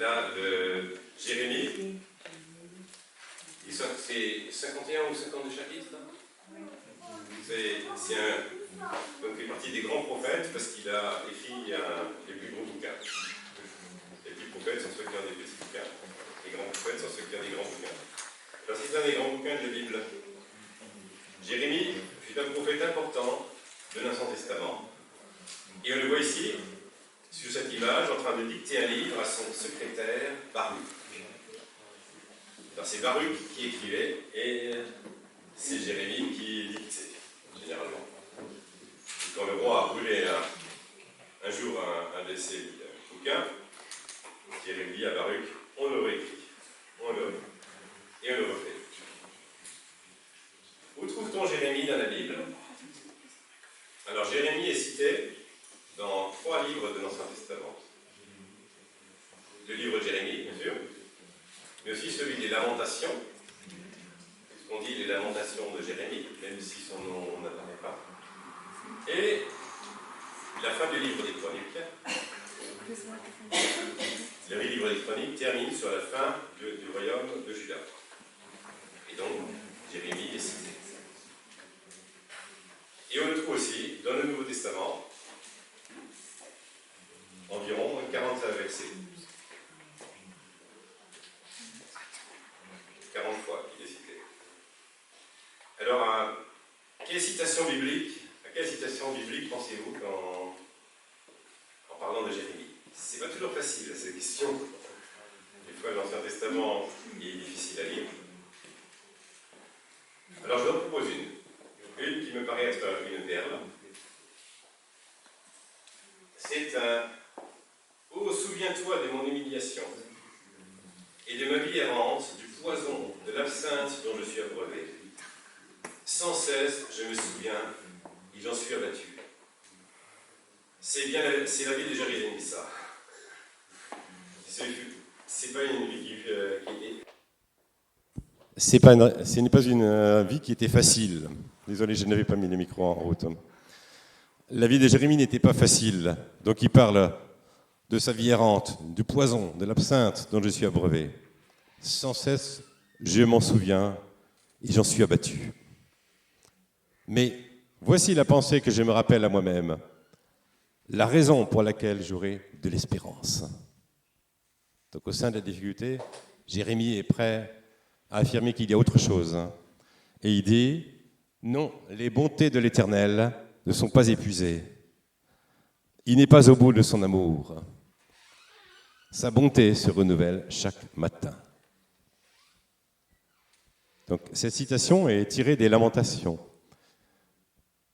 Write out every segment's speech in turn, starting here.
là, Jérémie, c'est 51 ou 52 chapitres. Donc, il fait partie des grands prophètes parce qu'il a écrit les plus gros bouquins. Les petits prophètes sont ceux qui ont des petits bouquins. Les grands prophètes sont ceux qui ont des grands bouquins. Alors, c'est un des grands bouquins de la Bible. Jérémie fut un prophèt important de l'Ancien Testament. Et on le voit ici, sur cette image, en train de dicter un livre à son secrétaire Baruch. Alors, c'est Baruch qui écrivait et c'est Jérémie qui dictait, généralement. Et quand le roi a brûlé un jour un de ses bouquins, Jérémie dit à Baruch, on le réécrit, on le et on le refait. Où trouve-t-on Jérémie dans la Bible? Alors, Jérémie est cité dans 3 livres de l'Ancien Testament. Le livre de Jérémie, bien sûr, mais aussi celui des Lamentations, ce qu'on dit les Lamentations de Jérémie, même si son nom n'apparaît pas, et la fin du livre des Chroniques. Le livre des Chroniques termine sur la fin du royaume de Juda. Et donc, Jérémie est cité. Et on le trouve aussi dans le Nouveau Testament, environ 45 versets. 40 fois qu'il est cité. Alors, à quelle citation biblique pensez-vous en parlant de Jérémie? C'est pas toujours facile, cette question. Des fois, l'Ancien Testament est difficile à lire. Alors, je vous en propose une qui me paraît être une perle. C'est un « Oh, souviens-toi de mon humiliation et de ma vie errante, du poison, de l'absinthe dont je suis abreuvé. Sans cesse, je me souviens, et j'en suis abattu. » C'est la vie de Jérémie, ça. C'est pas une vie qui était... Ce n'est pas une vie qui était facile. Désolé, je n'avais pas mis les micros en route. La vie de Jérémie n'était pas facile. Donc il parle de sa vie errante, du poison, de l'absinthe dont je suis abreuvé. Sans cesse, je m'en souviens et j'en suis abattu. Mais voici la pensée que je me rappelle à moi-même. La raison pour laquelle j'aurai de l'espérance. Donc au sein de la difficulté, Jérémie est prêt à affirmer qu'il y a autre chose. Et il dit, non, les bontés de l'Éternel ne sont pas épuisées. Il n'est pas au bout de son amour. Sa bonté se renouvelle chaque matin. Donc cette citation est tirée des Lamentations.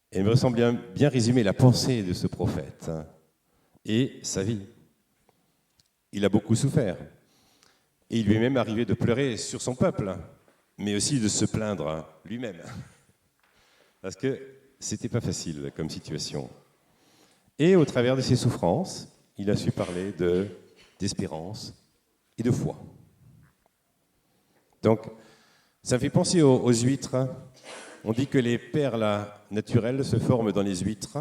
Elle me semble bien résumer la pensée de ce prophète et sa vie. Il a beaucoup souffert. Et il lui est même arrivé de pleurer sur son peuple, mais aussi de se plaindre lui-même. Parce que c'était pas facile comme situation. Et au travers de ses souffrances, il a su parler d'espérance et de foi. Donc, ça me fait penser aux huîtres. On dit que les perles naturelles se forment dans les huîtres,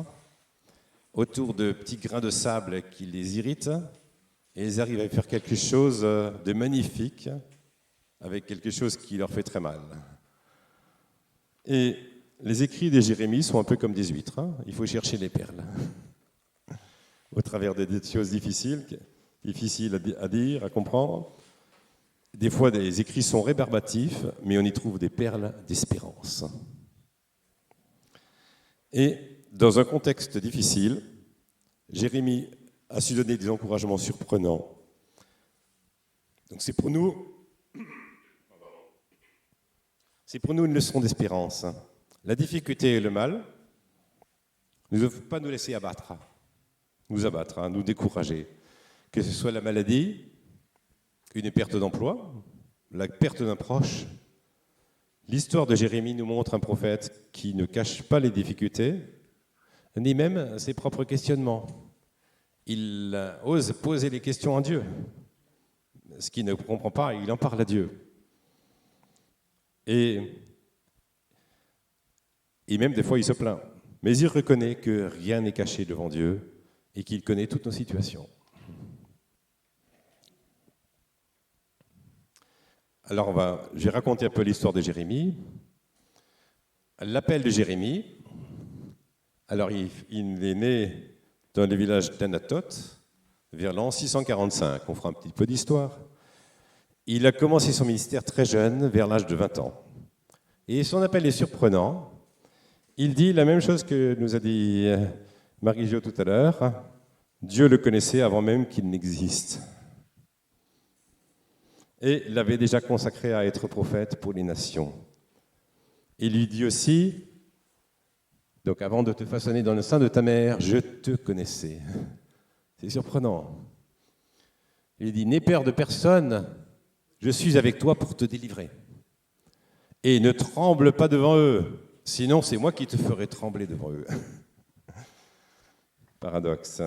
autour de petits grains de sable qui les irritent, et ils arrivent à faire quelque chose de magnifique, avec quelque chose qui leur fait très mal. Et les écrits de Jérémie sont un peu comme des huîtres. Il faut chercher les perles. Au travers des choses difficiles à dire, à comprendre. Des fois, les écrits sont rébarbatifs, mais on y trouve des perles d'espérance. Et dans un contexte difficile, Jérémie a su donner des encouragements surprenants. Donc c'est pour nous une leçon d'espérance. La difficulté et le mal ne doivent pas nous laisser abattre, nous décourager. Que ce soit la maladie, une perte d'emploi, la perte d'un proche. L'histoire de Jérémie nous montre un prophète qui ne cache pas les difficultés, ni même ses propres questionnements. Il ose poser les questions à Dieu. Ce qu'il ne comprend pas, il en parle à Dieu. Et même des fois, il se plaint. Mais il reconnaît que rien n'est caché devant Dieu et qu'il connaît toutes nos situations. Alors, je vais raconter un peu l'histoire de Jérémie. L'appel de Jérémie. Alors, il est né dans le village d'Anatoth, vers l'an 645. On fera un petit peu d'histoire. Il a commencé son ministère très jeune, vers l'âge de 20 ans. Et son appel est surprenant. Il dit la même chose que nous a dit Marie-Jo tout à l'heure. Dieu le connaissait avant même qu'il n'existe. Et l'avait déjà consacré à être prophète pour les nations. Il lui dit aussi, donc avant de te façonner dans le sein de ta mère, je te connaissais. C'est surprenant. Il dit, n'aie peur de personne, je suis avec toi pour te délivrer. Et ne tremble pas devant eux, sinon c'est moi qui te ferai trembler devant eux. Paradoxe.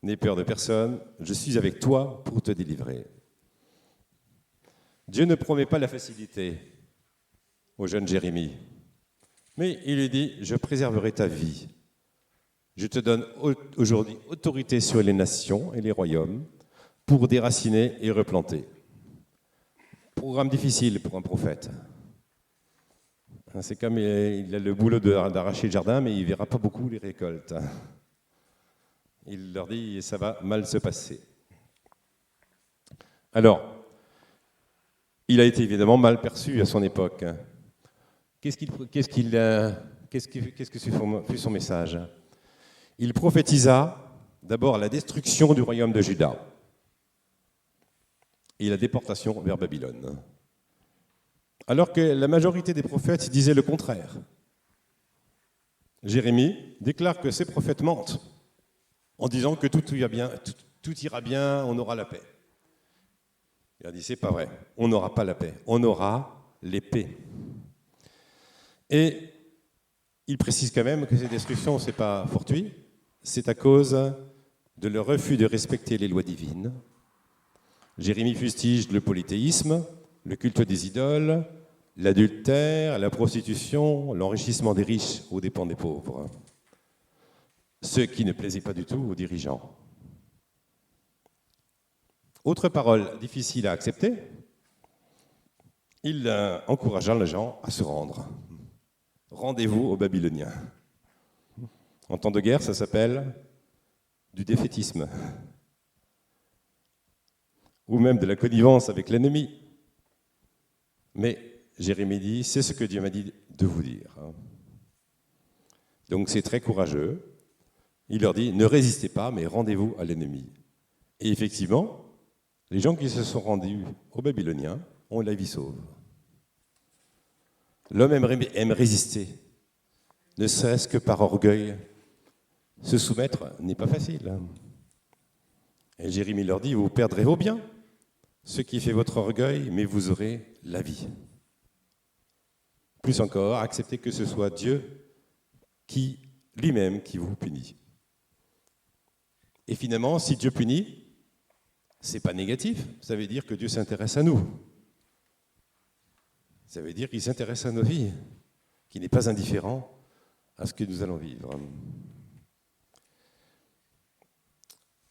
N'aie peur de personne, je suis avec toi pour te délivrer. Dieu ne promet pas la facilité au jeune Jérémie, mais il lui dit, je préserverai ta vie. Je te donne aujourd'hui autorité sur les nations et les royaumes pour déraciner et replanter. Programme difficile pour un prophète. C'est comme il a le boulot d'arracher le jardin, mais il ne verra pas beaucoup les récoltes. Il leur dit, ça va mal se passer. Alors, il a été évidemment mal perçu à son époque. Qu'est-ce que fut son message? Il prophétisa d'abord la destruction du royaume de Juda et la déportation vers Babylone. Alors que la majorité des prophètes disaient le contraire. Jérémie déclare que ces prophètes mentent en disant que tout ira bien, on aura la paix. Il a dit, c'est pas vrai, on n'aura pas la paix, on aura l'épée. Et il précise quand même que ces destructions, ce n'est pas fortuit, c'est à cause de leur refus de respecter les lois divines. Jérémie fustige le polythéisme, le culte des idoles, l'adultère, la prostitution, l'enrichissement des riches aux dépens des pauvres. Ce qui ne plaisait pas du tout aux dirigeants. Autre parole difficile à accepter, il encouragea les gens à se rendre. Rendez-vous aux Babyloniens. En temps de guerre, ça s'appelle du défaitisme. Ou même de la connivence avec l'ennemi. Mais Jérémie dit, c'est ce que Dieu m'a dit de vous dire. Donc c'est très courageux. Il leur dit, ne résistez pas, mais rendez-vous à l'ennemi. Et effectivement, les gens qui se sont rendus aux Babyloniens ont la vie sauve. L'homme aime résister, ne serait-ce que par orgueil. Se soumettre n'est pas facile. Et Jérémie leur dit, vous perdrez vos biens, ce qui fait votre orgueil, mais vous aurez la vie. Plus encore, acceptez que ce soit Dieu lui-même qui vous punit. Et finalement, si Dieu punit, ce n'est pas négatif, ça veut dire que Dieu s'intéresse à nous. Ça veut dire qu'il s'intéresse à nos vies, qu'il n'est pas indifférent à ce que nous allons vivre.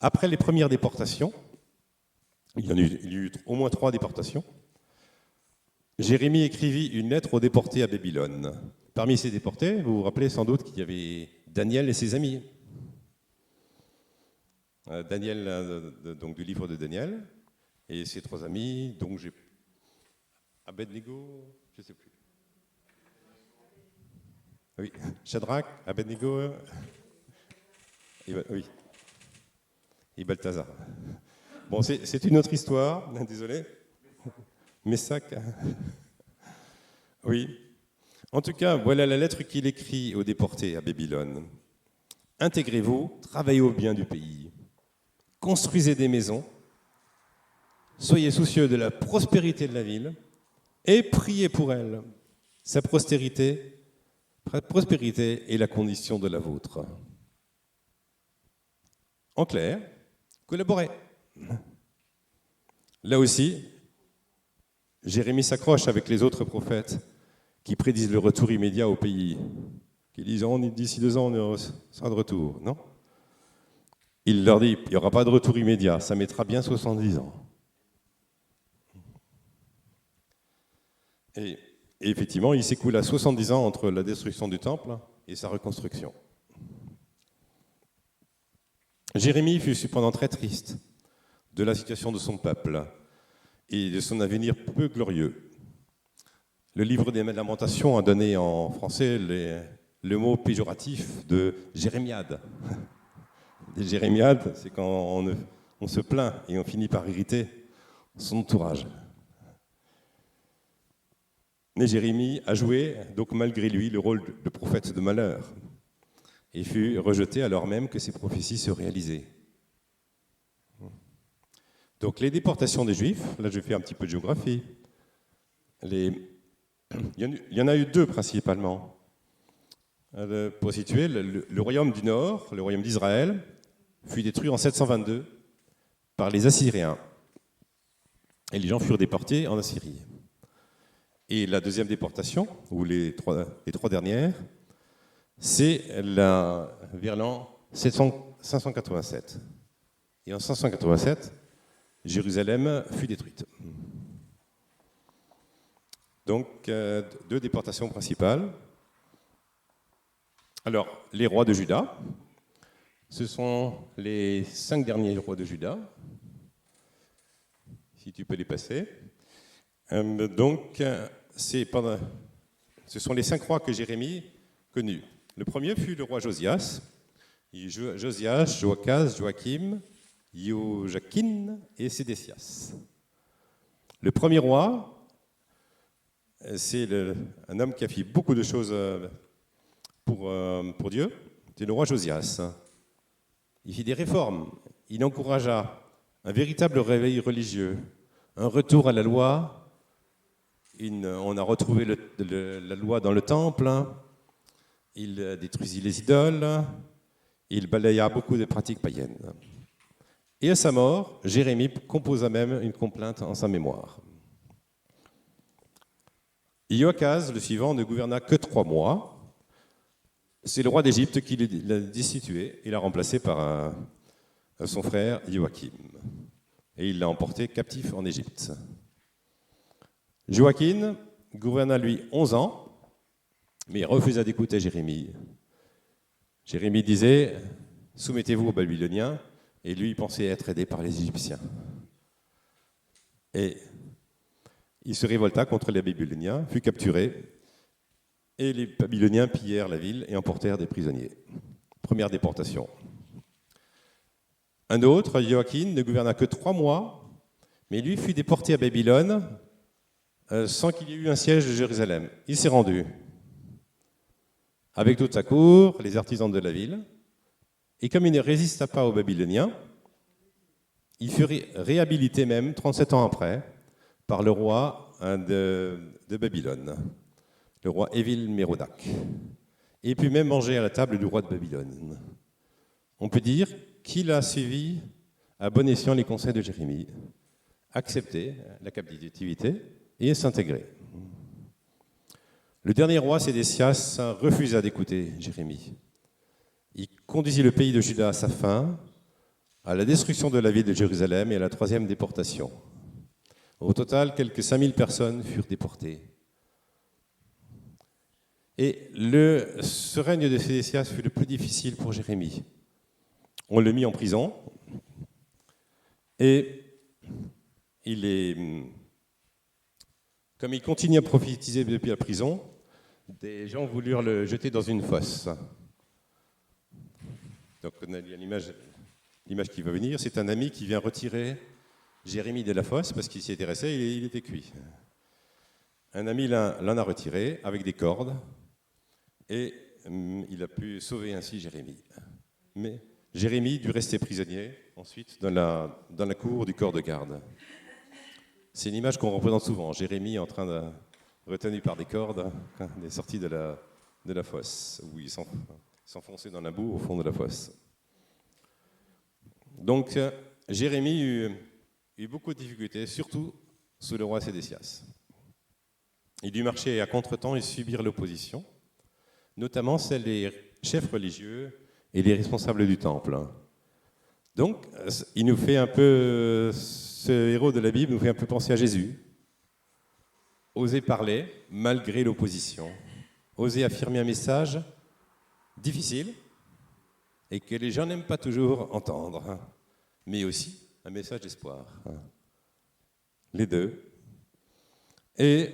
Après les premières déportations, il y a eu au moins 3 déportations, Jérémie écrivit une lettre aux déportés à Babylone. Parmi ces déportés, vous vous rappelez sans doute qu'il y avait Daniel et ses amis. Daniel, donc du livre de Daniel, et ses 3 amis, donc j'ai Abednego, je ne sais plus. Oui, Shadrach, Abednego, oui, et Balthazar. Bon, c'est une autre histoire, désolé. Messac. Oui. En tout cas, voilà la lettre qu'il écrit aux déportés à Babylone. Intégrez-vous, travaillez au bien du pays. Construisez des maisons, soyez soucieux de la prospérité de la ville et priez pour elle. Sa prospérité est la condition de la vôtre. En clair, collaborez. Là aussi, Jérémie s'accroche avec les autres prophètes qui prédisent le retour immédiat au pays, qui disent d'ici 2 ans on sera de retour. Non ? Il leur dit, il n'y aura pas de retour immédiat, ça mettra bien 70 ans. Et, et effectivement, il s'écoula 70 ans entre la destruction du temple et sa reconstruction. Jérémie fut cependant très triste de la situation de son peuple et de son avenir peu glorieux. Le livre des Lamentations a donné en français le mot péjoratif de jérémiade. Des jérémiades, c'est quand on se plaint et on finit par irriter son entourage. Mais Jérémie a joué, donc malgré lui, le rôle de prophète de malheur et fut rejeté alors même que ses prophéties se réalisaient. Donc les déportations des Juifs, là je fais un petit peu de géographie, il y en a eu deux principalement. Pour situer, le royaume du Nord, le royaume d'Israël, fut détruit en 722 par les Assyriens. Et les gens furent déportés en Assyrie. Et la deuxième déportation, ou les trois dernières, c'est vers l'an 587. Et en 587, Jérusalem fut détruite. Donc, deux déportations principales. Alors, les rois de Juda, ce sont les 5 derniers rois de Juda, si tu peux les passer. Donc, ce sont les 5 rois que Jérémie connut. Le premier fut le roi Josias, Joachaz, Joachim, Joachim et Sédécias. Le premier roi, c'est un homme qui a fait beaucoup de choses pour Dieu, c'est le roi Josias. Il fit des réformes, il encouragea un véritable réveil religieux, un retour à la loi. On a retrouvé la loi dans le temple, il détruisit les idoles, il balaya beaucoup de pratiques païennes. Et à sa mort, Jérémie composa même une complainte en sa mémoire. Joachaz, le suivant, ne gouverna que 3 mois. C'est le roi d'Égypte qui l'a destitué et l'a remplacé par son frère Joachim. Et il l'a emporté captif en Égypte. Joachim gouverna lui 11 ans, mais il refusa d'écouter Jérémie. Jérémie disait « Soumettez-vous aux Babyloniens », et lui il pensait être aidé par les Égyptiens. Et il se révolta contre les Babyloniens, fut capturé, et les Babyloniens pillèrent la ville et emportèrent des prisonniers. Première déportation. Un autre, Joachim, ne gouverna que 3 mois, mais lui fut déporté à Babylone sans qu'il y ait eu un siège de Jérusalem. Il s'est rendu avec toute sa cour, les artisans de la ville, et comme il ne résista pas aux Babyloniens, il fut réhabilité même 37 ans après par le roi de Babylone, le roi Évil-Mérodach, et put même manger à la table du roi de Babylone. On peut dire qu'il a suivi à bon escient les conseils de Jérémie, accepté la captivité et s'intégrer. Le dernier roi, Sédécias, refusa d'écouter Jérémie. Il conduisit le pays de Juda à sa fin, à la destruction de la ville de Jérusalem et à la 3e déportation. Au total, quelques 5000 personnes furent déportées. Et ce règne de Sédécias fut le plus difficile pour Jérémie. On le mit en prison et comme il continuait à prophétiser depuis la prison, des gens voulurent le jeter dans une fosse. Donc on a l'image qui va venir, c'est un ami qui vient retirer Jérémie de la fosse parce qu'il s'y intéressait et il était cuit. Un ami l'en a retiré avec des cordes et il a pu sauver ainsi Jérémie. Mais Jérémie dut rester prisonnier ensuite dans la cour du corps de garde. C'est une image qu'on représente souvent, Jérémie en train de retenu par des cordes quand il est sorti de la fosse, où il s'enfonçait dans la boue au fond de la fosse. Donc Jérémie eut beaucoup de difficultés, surtout sous le roi Sédécias. Il dut marcher à contre-temps et subir l'opposition, notamment celle des chefs religieux et des responsables du temple. Donc, il nous fait un peu, ce héros de la Bible nous fait un peu penser à Jésus. Oser parler malgré l'opposition. Oser affirmer un message difficile et que les gens n'aiment pas toujours entendre, mais aussi un message d'espoir. Les deux. Et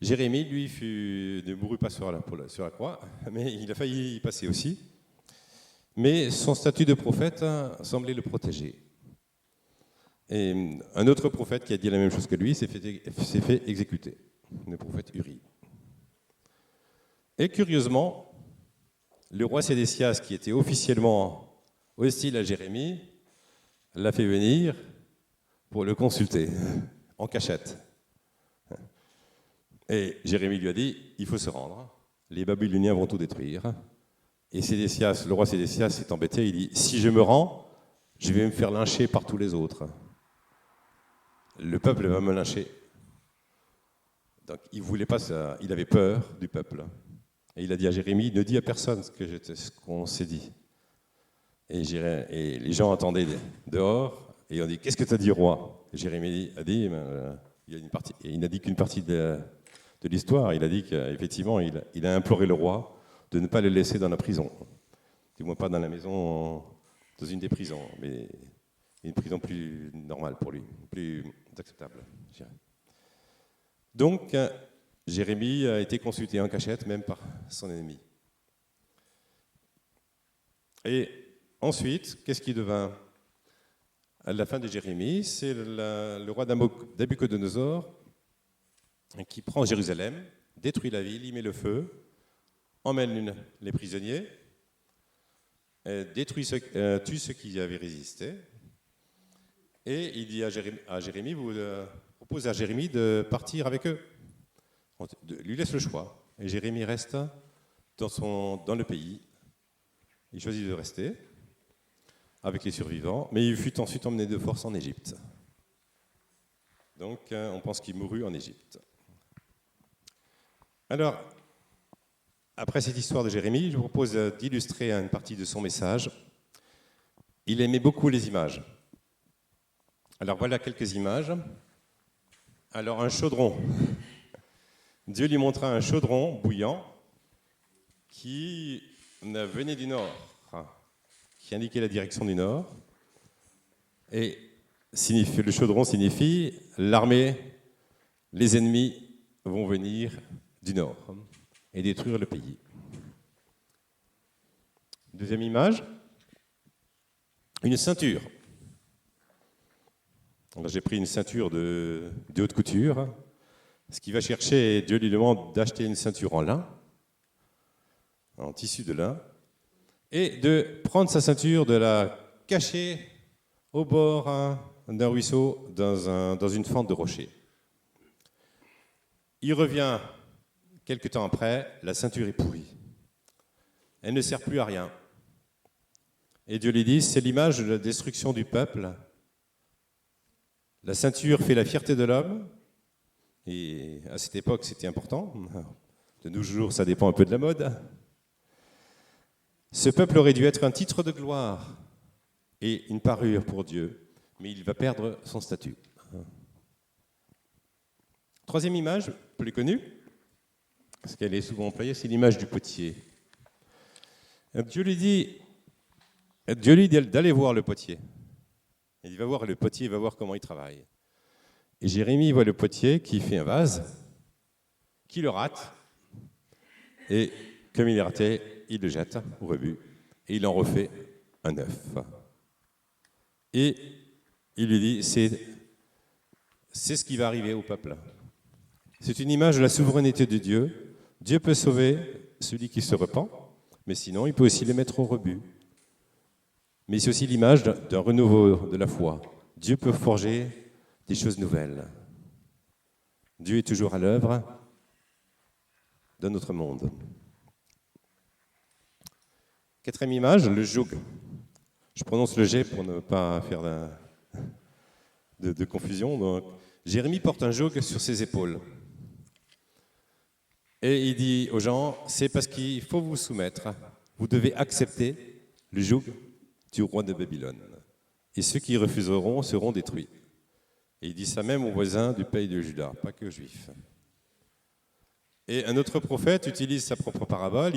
Jérémie, lui, ne mourut pas sur la croix, mais il a failli y passer aussi. Mais son statut de prophète semblait le protéger. Et un autre prophète qui a dit la même chose que lui s'est fait exécuter, le prophète Uri. Et curieusement, le roi Sédécias, qui était officiellement hostile à Jérémie, l'a fait venir pour le consulter, en cachette. Et Jérémie lui a dit, il faut se rendre, les Babyloniens vont tout détruire. Et Sédécias, le roi Sédécias s'est embêté, il dit, si je me rends, je vais me faire lyncher par tous les autres. Le peuple va me lyncher. Donc il voulait pas ça, il avait peur du peuple. Et il a dit à Jérémie, ne dis à personne ce qu'on s'est dit. Et les gens attendaient dehors, et ils ont dit, qu'est-ce que tu as dit, roi? Et Jérémie a dit, il n'a dit qu'une partie de l'histoire. Il a dit qu'effectivement, il a imploré le roi de ne pas le laisser dans la prison. Du moins pas dans la maison, dans une des prisons, mais une prison plus normale pour lui, plus acceptable, je dirais. Donc, Jérémie a été consulté en cachette, même par son ennemi. Et ensuite, qu'est-ce qui devint à la fin de Jérémie? C'est le roi Nabuchodonosor qui prend Jérusalem, détruit la ville, y met le feu, emmène les prisonniers, tue ceux qui y avaient résisté, et il dit à Jérémie, propose à Jérémie de partir avec eux. On lui laisse le choix. Et Jérémie reste dans le pays. Il choisit de rester avec les survivants, mais il fut ensuite emmené de force en Égypte. Donc, on pense qu'il mourut en Égypte. Alors, après cette histoire de Jérémie, je vous propose d'illustrer une partie de son message. Il aimait beaucoup les images. Alors, voilà quelques images. Alors, un chaudron. Dieu lui montra un chaudron bouillant qui venait du nord, qui indiquait la direction du nord. Et le chaudron signifie l'armée, les ennemis vont venir du nord et détruire le pays. Deuxième image, une ceinture. Alors, j'ai pris une ceinture de haute couture. Ce qu'il va chercher, Dieu lui demande d'acheter une ceinture en lin, en tissu de lin, et de prendre sa ceinture, de la cacher au bord d'un ruisseau, dans une fente de rocher. Il revient quelque temps après, la ceinture est pourrie. Elle ne sert plus à rien. Et Dieu lui dit, c'est l'image de la destruction du peuple. La ceinture fait la fierté de l'homme. Et à cette époque, c'était important. De nos jours, ça dépend un peu de la mode. Ce peuple aurait dû être un titre de gloire et une parure pour Dieu, mais il va perdre son statut. Troisième image, plus connue, parce qu'elle est souvent employée, c'est l'image du potier. Dieu lui dit d'aller voir le potier. Il va voir le potier, il va voir comment il travaille. Et Jérémie voit le potier qui fait un vase, qui le rate, et comme il est raté, il le jette au rebut, et il en refait un neuf. Et il lui dit, c'est ce qui va arriver au peuple. C'est une image de la souveraineté de Dieu. Dieu peut sauver celui qui se repent, mais sinon il peut aussi les mettre au rebut. Mais c'est aussi l'image d'un renouveau de la foi. Dieu peut forger des choses nouvelles. Dieu est toujours à l'œuvre dans notre monde. Quatrième image, le joug. Je prononce le G pour ne pas faire de confusion. Donc, Jérémie porte un joug sur ses épaules. Et il dit aux gens, c'est parce qu'il faut vous soumettre. Vous devez accepter le joug du roi de Babylone. Et ceux qui refuseront seront détruits. Et il dit ça même aux voisins du pays de Juda, pas que aux Juifs. Et un autre prophète utilise sa propre parabole.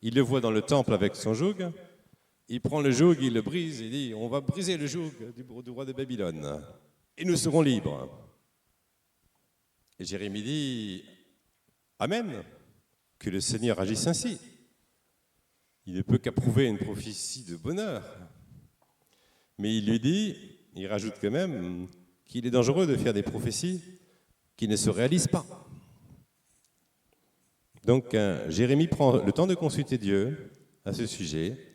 Il le voit dans le temple avec son joug. Il prend le joug, il le brise et dit « On va briser le joug du roi de Babylone et nous serons libres. » Et Jérémie dit « Amen, que le Seigneur agisse ainsi. Il ne peut qu'approuver une prophétie de bonheur. » Mais il rajoute quand même qu'il est dangereux de faire des prophéties qui ne se réalisent pas. Donc Jérémie prend le temps de consulter Dieu à ce sujet,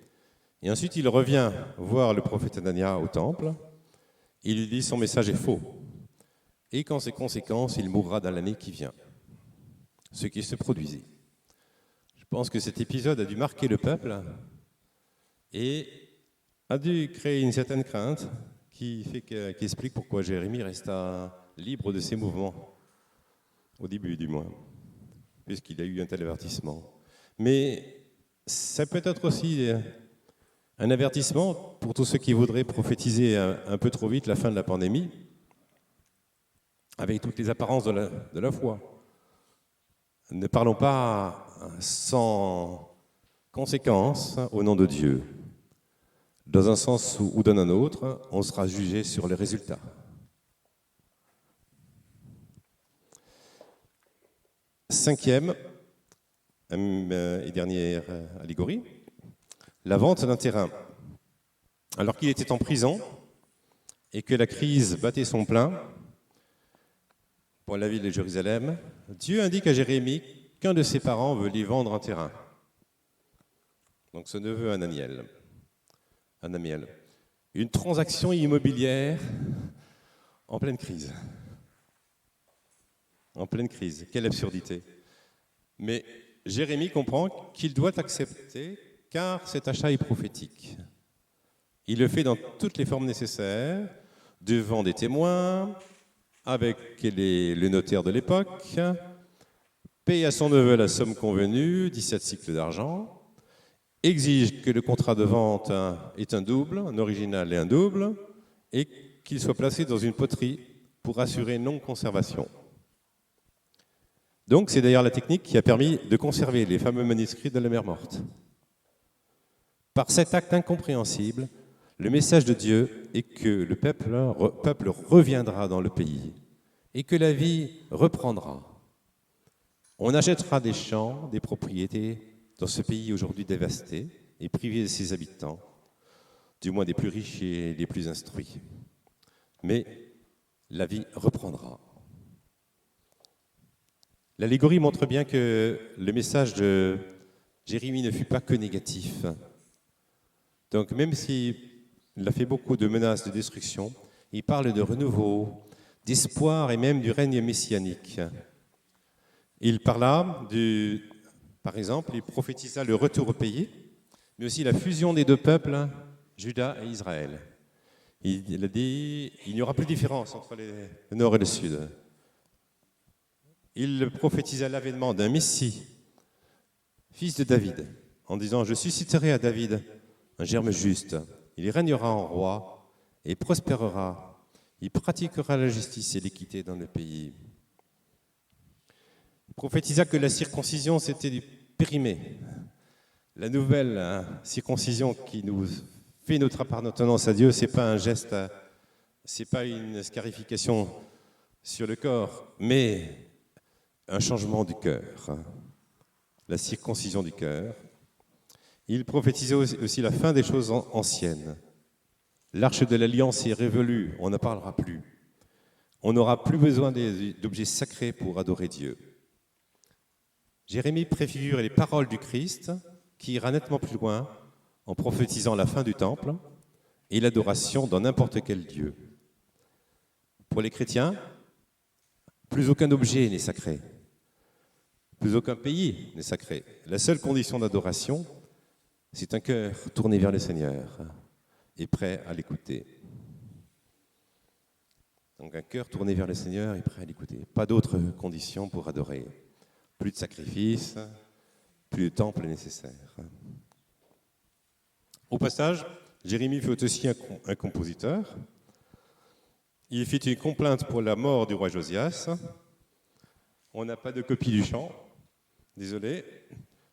et ensuite il revient voir le prophète Anania au temple. Il lui dit son message est faux, et qu'en ses conséquences, il mourra dans l'année qui vient. Ce qui se produisit. Je pense que cet épisode a dû marquer le peuple et a dû créer une certaine crainte qui explique pourquoi Jérémie resta libre de ses mouvements, au début du moins, puisqu'il a eu un tel avertissement. Mais ça peut être aussi un avertissement pour tous ceux qui voudraient prophétiser un peu trop vite la fin de la pandémie, avec toutes les apparences de la foi. Ne parlons pas sans conséquence au nom de Dieu. Dans un sens ou dans un autre, on sera jugé sur les résultats. Cinquième et dernière allégorie, la vente d'un terrain. Alors qu'il était en prison et que la crise battait son plein pour la ville de Jérusalem, Dieu indique à Jérémie qu'un de ses parents veut lui vendre un terrain. Donc ce neveu Ananiel. Une transaction immobilière en pleine crise. En pleine crise. Quelle absurdité. Mais Jérémie comprend qu'il doit accepter car cet achat est prophétique. Il le fait dans toutes les formes nécessaires, devant des témoins, avec le notaire de l'époque, paye à son neveu la somme convenue, 17 cycles d'argent, exige que le contrat de vente est un double, un original et un double, et qu'il soit placé dans une poterie pour assurer non-conservation. Donc c'est d'ailleurs la technique qui a permis de conserver les fameux manuscrits de la mer Morte. Par cet acte incompréhensible, le message de Dieu est que le peuple reviendra dans le pays et que la vie reprendra. On achètera des champs, des propriétés dans ce pays aujourd'hui dévasté et privé de ses habitants, du moins des plus riches et des plus instruits. Mais la vie reprendra. L'allégorie montre bien que le message de Jérémie ne fut pas que négatif. Donc même s'il a fait beaucoup de menaces de destruction, il parle de renouveau, d'espoir et même du règne messianique. Il parla par exemple, il prophétisa le retour au pays, mais aussi la fusion des deux peuples, Juda et Israël. Il a dit il n'y aura plus de différence entre le nord et le sud. Il prophétisa l'avènement d'un Messie, fils de David, en disant « Je susciterai à David un germe juste. Il régnera en roi et prospérera. Il pratiquera la justice et l'équité dans le pays. » Il prophétisa que la circoncision s'était périmée. La nouvelle circoncision qui nous fait notre appartenance à Dieu, ce n'est pas un geste, ce n'est pas une scarification sur le corps, mais un changement du cœur, la circoncision du cœur. Il prophétisait aussi la fin des choses anciennes. L'arche de l'alliance est révolue, on n'en parlera plus. On n'aura plus besoin d'objets sacrés pour adorer Dieu. Jérémie préfigure les paroles du Christ qui ira nettement plus loin en prophétisant la fin du temple et l'adoration dans n'importe quel Dieu. Pour les chrétiens, plus aucun objet n'est sacré. Plus aucun pays n'est sacré. La seule condition d'adoration, c'est un cœur tourné vers le Seigneur et prêt à l'écouter. Donc un cœur tourné vers le Seigneur et prêt à l'écouter. Pas d'autres conditions pour adorer. Plus de sacrifices, plus de temple nécessaire. Au passage, Jérémie fut aussi un compositeur. Il fit une complainte pour la mort du roi Josias. On n'a pas de copie du chant, désolé,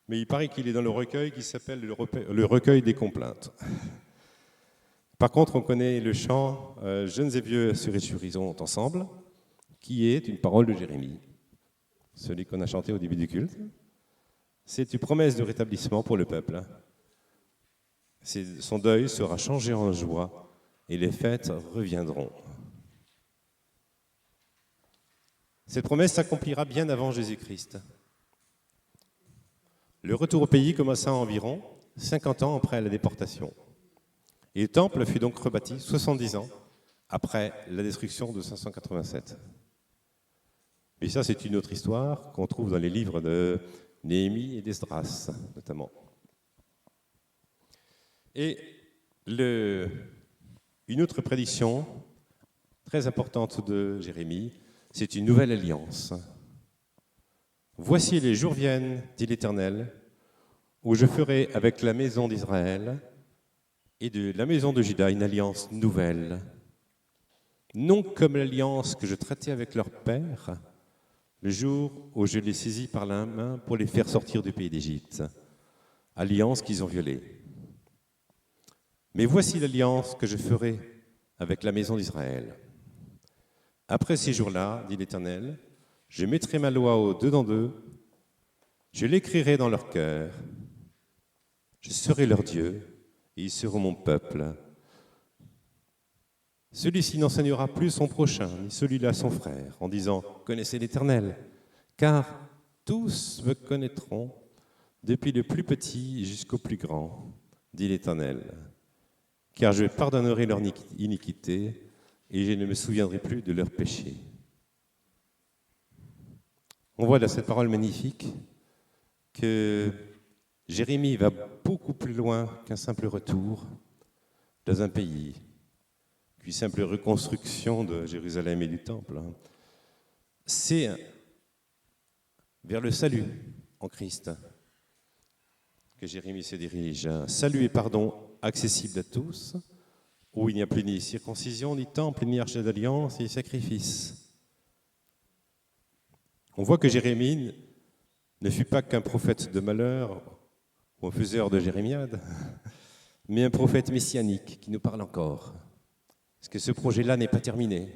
mais il paraît qu'il est dans le recueil qui s'appelle le recueil des complaintes. Par contre, on connaît le chant Jeunes et vieux se réjouiront ensemble, qui est une parole de Jérémie, celui qu'on a chanté au début du culte. C'est une promesse de rétablissement pour le peuple. Son deuil sera changé en joie et les fêtes reviendront. Cette promesse s'accomplira bien avant Jésus-Christ. Le retour au pays commença environ 50 ans après la déportation. Et le temple fut donc rebâti 70 ans après la destruction de 587. Et ça, c'est une autre histoire qu'on trouve dans les livres de Néhémie et d'Esdras, notamment. Et une autre prédiction très importante de Jérémie, c'est une nouvelle alliance. Voici les jours viennent, dit l'Éternel, où je ferai avec la maison d'Israël et de la maison de Juda une alliance nouvelle, non comme l'alliance que je traitais avec leur père, le jour où je les saisis par la main pour les faire sortir du pays d'Égypte, alliance qu'ils ont violée. Mais voici l'alliance que je ferai avec la maison d'Israël. Après ces jours-là, dit l'Éternel, je mettrai ma loi au-dedans d'eux, je l'écrirai dans leur cœur, je serai leur Dieu, et ils seront mon peuple. Celui-ci n'enseignera plus son prochain, ni celui-là son frère, en disant « Connaissez l'Éternel », car tous me connaîtront, depuis le plus petit jusqu'au plus grand, dit l'Éternel. Car je pardonnerai leur iniquité, et je ne me souviendrai plus de leurs péchés. On voit dans cette parole magnifique que Jérémie va beaucoup plus loin qu'un simple retour dans un pays, qu'une simple reconstruction de Jérusalem et du Temple. C'est vers le salut en Christ que Jérémie se dirige. Salut et pardon accessible à tous, où il n'y a plus ni circoncision, ni temple, ni arche d'alliance, ni sacrifice. On voit que Jérémie ne fut pas qu'un prophète de malheur ou un faiseur de jérémiade, mais un prophète messianique qui nous parle encore. Parce que ce projet-là n'est pas terminé.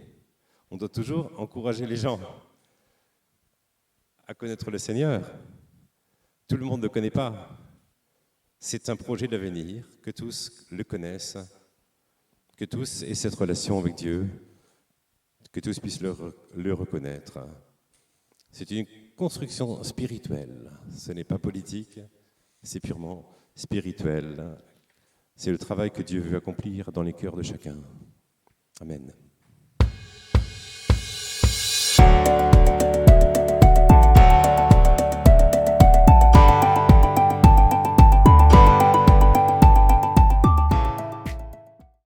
On doit toujours encourager les gens à connaître le Seigneur. Tout le monde ne le connaît pas. C'est un projet d'avenir, que tous le connaissent, que tous aient cette relation avec Dieu, que tous puissent le reconnaître. C'est une construction spirituelle, ce n'est pas politique, c'est purement spirituel. C'est le travail que Dieu veut accomplir dans les cœurs de chacun. Amen.